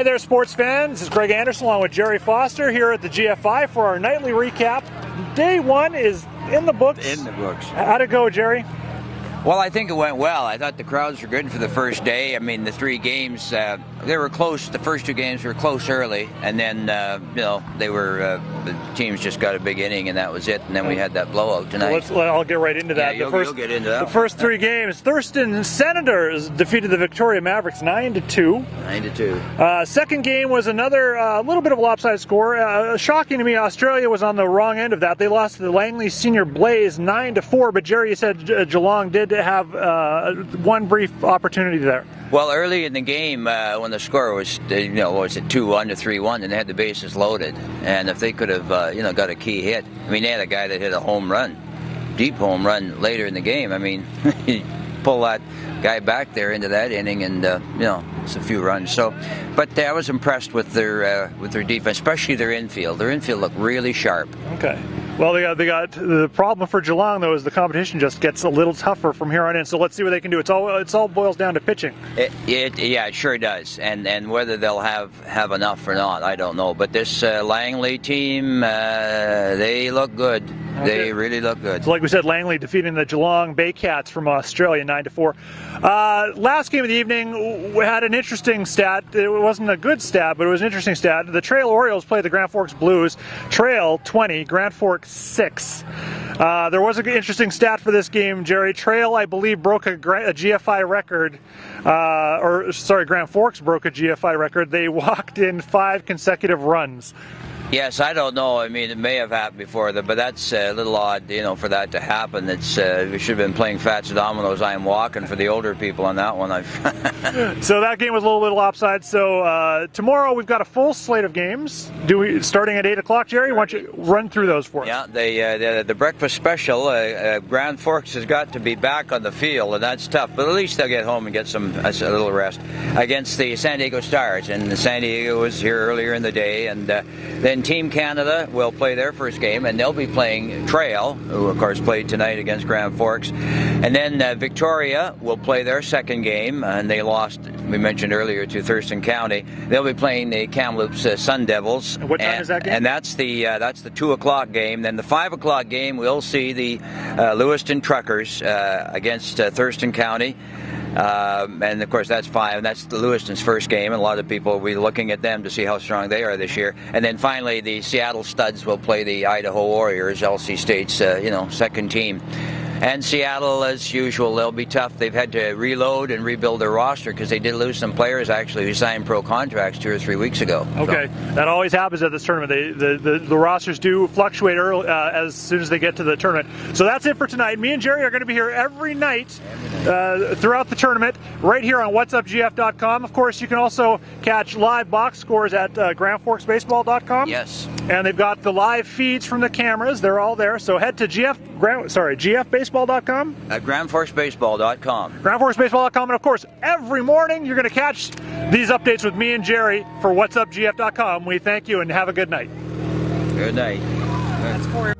Hi there, sports fans. This is Greg Anderson along with Jerry Foster here at the GFI for our nightly recap. Day one is in the books. In the books. How'd it go, Jerry? Well, I think it went well. I thought the crowds were good for the first day. I mean, the three games, they were close. The first two games were close early, and then, they were, the teams just got a big inning, and that was it. And then we had that blowout tonight. I'll get right into that. Yeah, you'll get into that. The first three games, Thurston Senators defeated the Victoria Mavericks 9-2. 9-2. Second game was another little bit of a lopsided score. Shocking to me, Australia was on the wrong end of that. They lost to the Langley Senior Blaze 9-4, but Jerry, you said Geelong did have one brief opportunity there. Well, early in the game, when the score was, was it 2-1 to 3-1, and they had the bases loaded, and if they could have, got a key hit. I mean, they had a guy that hit a home run, deep home run later in the game. I mean, you pull that guy back there into that inning, and it's a few runs. So, but I was impressed with their defense, especially their infield. Their infield looked really sharp. Okay. Well, they got the problem for Geelong though is the competition just gets a little tougher from here on in. So let's see what they can do. It's all boils down to pitching. It sure does, and whether they'll have enough or not, I don't know. But this Langley team, they look good. Okay. They really look good. So like we said, Langley defeating the Geelong Bay Cats from Australia 9-4. Last game of the evening, we had an interesting stat. It wasn't a good stat, but it was an interesting stat. The Trail Orioles played the Grand Forks Blues. Trail 20, Grand Forks 6. There was an interesting stat for this game, Jerry. Trail, I believe, broke a GFI record. Grand Forks broke a GFI record. They walked in 5 consecutive runs. Yes, I don't know. I mean, it may have happened before, but that's a little odd, for that to happen. It's we should have been playing Fats Dominoes, I'm Walking for the older people on that one. So that game was a little bit lopsided. So tomorrow we've got a full slate of games. Starting at 8 o'clock, Jerry? Why don't you run through those for us? Yeah, the breakfast special, Grand Forks has got to be back on the field, and that's tough. But at least they'll get home and get a little rest against the San Diego Stars. And San Diego was here earlier in the day, and then Team Canada will play their first game, and they'll be playing Trail, who of course played tonight against Grand Forks. And then Victoria will play their second game, and they lost, we mentioned earlier, to Thurston County. They'll be playing the Kamloops Sun Devils. And what time is that game? And that's the 2 o'clock game. Then the 5 o'clock game, we'll see the Lewiston Truckers against Thurston County. And of course that's 5, and that's the Lewiston's first game, and a lot of people will be looking at them to see how strong they are this year. And then finally the Seattle Studs will play the Idaho Warriors, LC State's second team. And Seattle, as usual, they'll be tough. They've had to reload and rebuild their roster because they did lose some players, actually, who signed pro contracts 2 or 3 weeks ago. Okay, so that always happens at this tournament. The rosters do fluctuate early, as soon as they get to the tournament. So that's it for tonight. Me and Jerry are going to be here every night throughout the tournament, right here on whatsupgf.com. Of course, you can also catch live box scores at grandforksbaseball.com. Yes. And they've got the live feeds from the cameras. They're all there. So head to GFBaseball.com. At grandforksbaseball.com. grandforksbaseball.com. And of course, every morning you're going to catch these updates with me and Jerry for whatsupgf.com. We thank you and have a good night. Good night. That's for